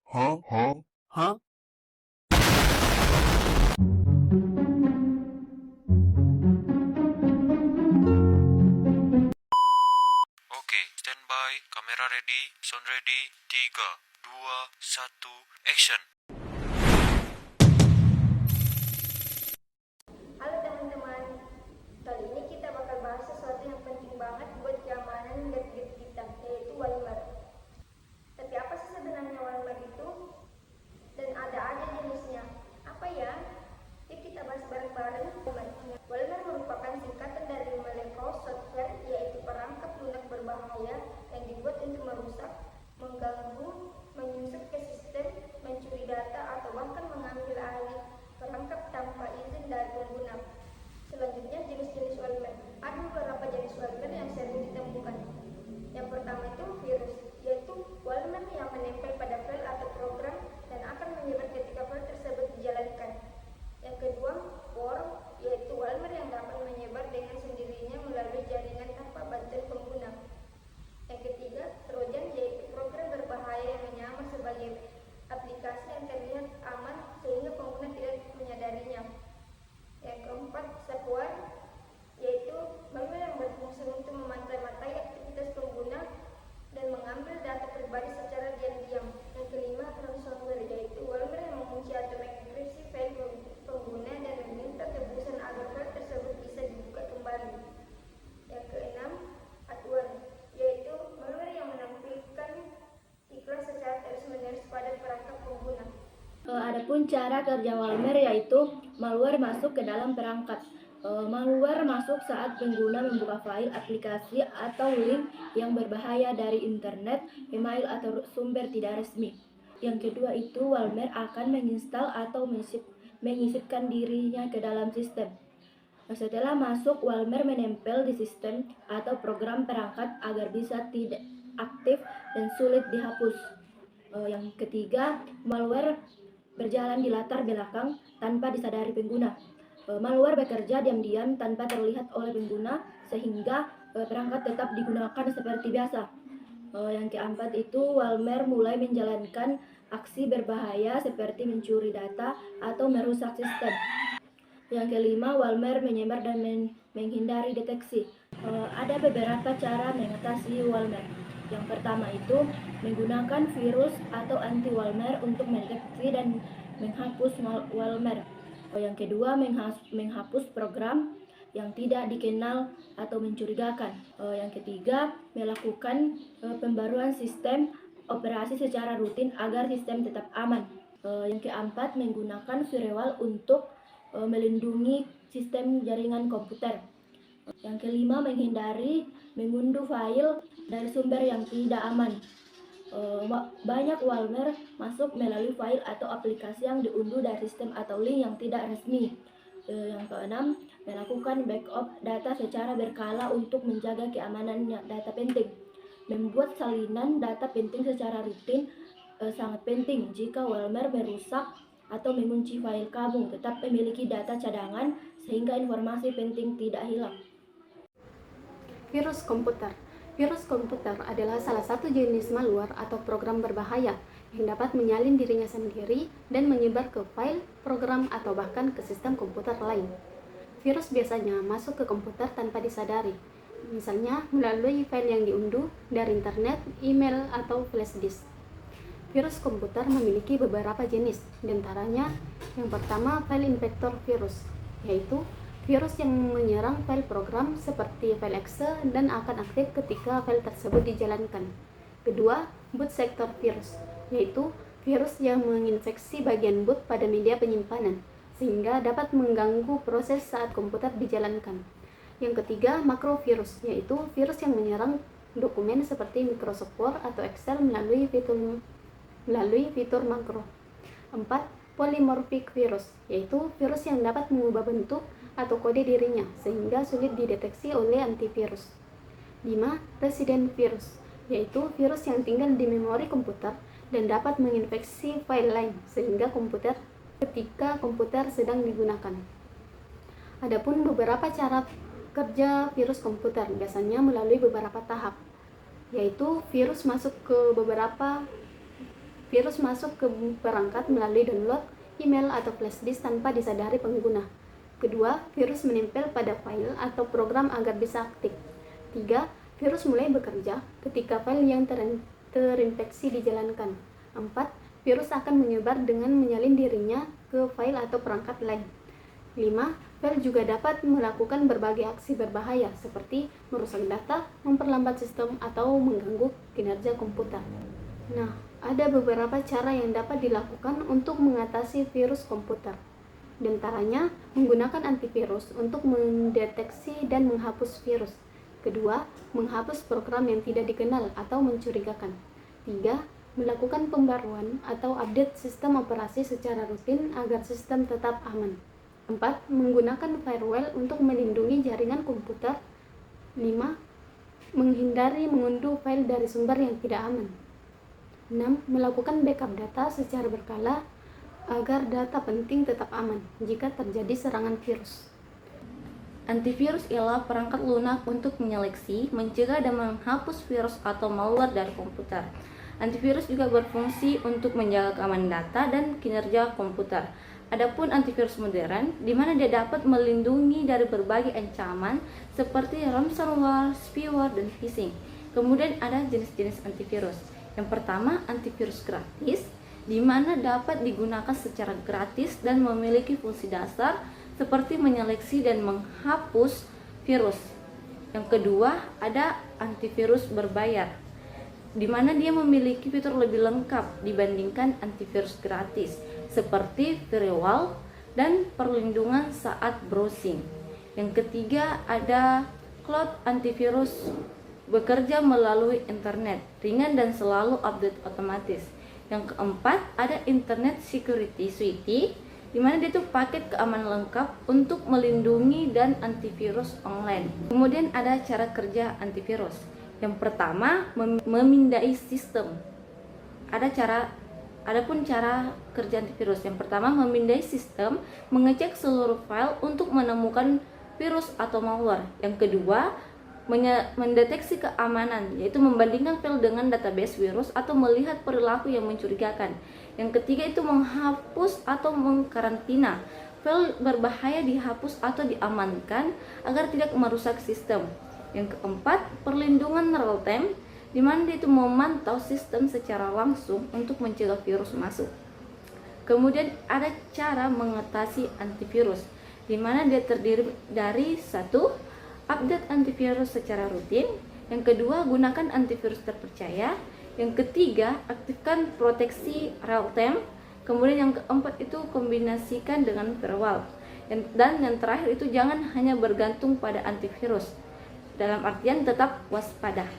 Huh? Huh? Huh? Oke, standby, kamera ready, sound ready, 3, 2, 1, action. Halo teman-teman, kali ini kita bakal bahas sesuatu yang penting banget buat keamanan gadget kita, yaitu Walmart. Tapi apa sih sebenarnya Walmart itu? Dan ada aja jenisnya. Apa ya? Yuk kita bahas bareng-bareng. Walmart merupakan singkatan dari malware software, yaitu perangkap lunak berbahaya yang dibuat untuk merusak, mengganggu, menyusup ke sistem, mencuri data, atau bahkan mengambil alih perangkap tanpa izin dari pengguna. Selanjutnya, jenis-jenis malware. Ada beberapa jenis malware yang sering ditemukan. Yang pertama itu virus, yaitu malware yang menempel pada file atau program dan akan menyebar ketika file tersebut dijalankan. Yang kedua, worm, yaitu malware yang dapat menyebar dengan sendirinya melalui jaringan tanpa bantuan pengguna. Yang ketiga, trojan, yaitu program berbahaya yang menyamar sebagai aplikasi yang terlihat aman sehingga pengguna tidak menyadarinya. Yang keempat, spyware, yaitu malware yang berfungsi untuk memantai-matai aktivitas pengguna dan mengambil data pribadi secara diam-diam. Yang kelima, ransomware, yaitu malware yang mengunci atau mengenkripsi file pengguna dan meminta tebusan agar file tersebut bisa dibuka kembali. Yang keenam, adware, yaitu malware yang menampilkan iklan secara terus-menerus pada perangkat pengguna. Adapun cara kerja malware yaitu malware masuk ke dalam perangkat. Malware masuk saat pengguna membuka file, aplikasi, atau link yang berbahaya dari internet, email, atau sumber tidak resmi. Yang kedua itu malware akan menginstal atau menyisipkan dirinya ke dalam sistem. Setelah masuk, malware menempel di sistem atau program perangkat agar bisa tidak aktif dan sulit dihapus. Yang ketiga, malware berjalan di latar belakang tanpa disadari pengguna. Malware bekerja diam-diam tanpa terlihat oleh pengguna sehingga perangkat tetap digunakan seperti biasa. Yang keempat itu malware mulai menjalankan aksi berbahaya seperti mencuri data atau merusak sistem. Yang kelima, malware menyebar dan menghindari deteksi. Ada beberapa cara mengatasi malware. Yang pertama itu menggunakan virus atau anti malware untuk mendeteksi dan menghapus malware. Yang kedua, menghapus program yang tidak dikenal atau mencurigakan. Yang ketiga, melakukan pembaruan sistem operasi secara rutin agar sistem tetap aman. Yang keempat, menggunakan firewall untuk melindungi sistem jaringan komputer. Yang kelima, menghindari mengunduh file dari sumber yang tidak aman. Banyak malware masuk melalui file atau aplikasi yang diunduh dari sistem atau link yang tidak resmi. Yang keenam, melakukan backup data secara berkala untuk menjaga keamanan data penting. Membuat salinan data penting secara rutin sangat penting. Jika malware merusak atau mengunci file kamu, tetap memiliki data cadangan sehingga informasi penting tidak hilang. Virus komputer. Virus komputer adalah salah satu jenis malware atau program berbahaya yang dapat menyalin dirinya sendiri dan menyebar ke file, program, atau bahkan ke sistem komputer lain. Virus biasanya masuk ke komputer tanpa disadari, misalnya melalui file yang diunduh dari internet, email, atau flash disk. Virus komputer memiliki beberapa jenis, diantaranya yang pertama file infector virus, yaitu virus yang menyerang file program seperti file Excel dan akan aktif ketika file tersebut dijalankan. Kedua, boot sector virus, yaitu virus yang menginfeksi bagian boot pada media penyimpanan, sehingga dapat mengganggu proses saat komputer dijalankan. Yang ketiga, makrovirus, yaitu virus yang menyerang dokumen seperti Microsoft Word atau Excel melalui fitur makro. 4. Polymorphic virus, yaitu virus yang dapat mengubah bentuk atau kode dirinya sehingga sulit dideteksi oleh antivirus. 5. Resident virus, yaitu virus yang tinggal di memori komputer dan dapat menginfeksi file lain sehingga ketika komputer sedang digunakan. Adapun beberapa cara kerja virus komputer biasanya melalui beberapa tahap, yaitu virus masuk ke beberapa virus masuk ke perangkat melalui download, email, atau flash disk tanpa disadari pengguna. Kedua, virus menempel pada file atau program agar bisa aktif. 3. Virus mulai bekerja ketika file yang terinfeksi dijalankan. 4. Virus akan menyebar dengan menyalin dirinya ke file atau perangkat lain. 5. File juga dapat melakukan berbagai aksi berbahaya seperti merusak data, memperlambat sistem, atau mengganggu kinerja komputer. Nah, ada beberapa cara yang dapat dilakukan untuk mengatasi virus komputer. Di antaranya, menggunakan antivirus untuk mendeteksi dan menghapus virus. Kedua, menghapus program yang tidak dikenal atau mencurigakan. 3. Melakukan pembaruan atau update sistem operasi secara rutin agar sistem tetap aman. 4. Menggunakan firewall untuk melindungi jaringan komputer. 5. Menghindari mengunduh file dari sumber yang tidak aman. 6. Melakukan backup data secara berkala agar data penting tetap aman jika terjadi serangan virus. Antivirus ialah perangkat lunak untuk menyeleksi, mencegah, dan menghapus virus atau malware dari komputer. Antivirus juga berfungsi untuk menjaga keamanan data dan kinerja komputer. Adapun antivirus modern, di mana dia dapat melindungi dari berbagai ancaman seperti ransomware, spyware, dan phishing. Kemudian ada jenis-jenis antivirus. Yang pertama, antivirus gratis, di mana dapat digunakan secara gratis dan memiliki fungsi dasar seperti menyeleksi dan menghapus virus. Yang kedua, ada antivirus berbayar, di mana dia memiliki fitur lebih lengkap dibandingkan antivirus gratis, seperti firewall dan perlindungan saat browsing. Yang ketiga, ada cloud antivirus, bekerja melalui internet, ringan dan selalu update otomatis. Yang keempat, ada internet security suite, di mana dia tuh paket keamanan lengkap untuk melindungi dan antivirus online. Kemudian ada cara kerja antivirus. Yang pertama, memindai sistem. Adapun cara kerja antivirus. Yang pertama, memindai sistem, mengecek seluruh file untuk menemukan virus atau malware. Yang kedua, mendeteksi keamanan, yaitu membandingkan file dengan database virus atau melihat perilaku yang mencurigakan. Yang ketiga itu menghapus atau mengkarantina. File berbahaya dihapus atau diamankan agar tidak merusak sistem. Yang keempat, perlindungan real time, di mana dia itu memantau sistem secara langsung untuk mencegah virus masuk. Kemudian ada cara mengatasi antivirus, di mana dia terdiri dari 1. Update antivirus secara rutin. Yang kedua, gunakan antivirus terpercaya. Yang ketiga, aktifkan proteksi real time. Kemudian yang keempat itu kombinasikan dengan firewall. Dan yang terakhir itu jangan hanya bergantung pada antivirus. Dalam artian tetap waspada.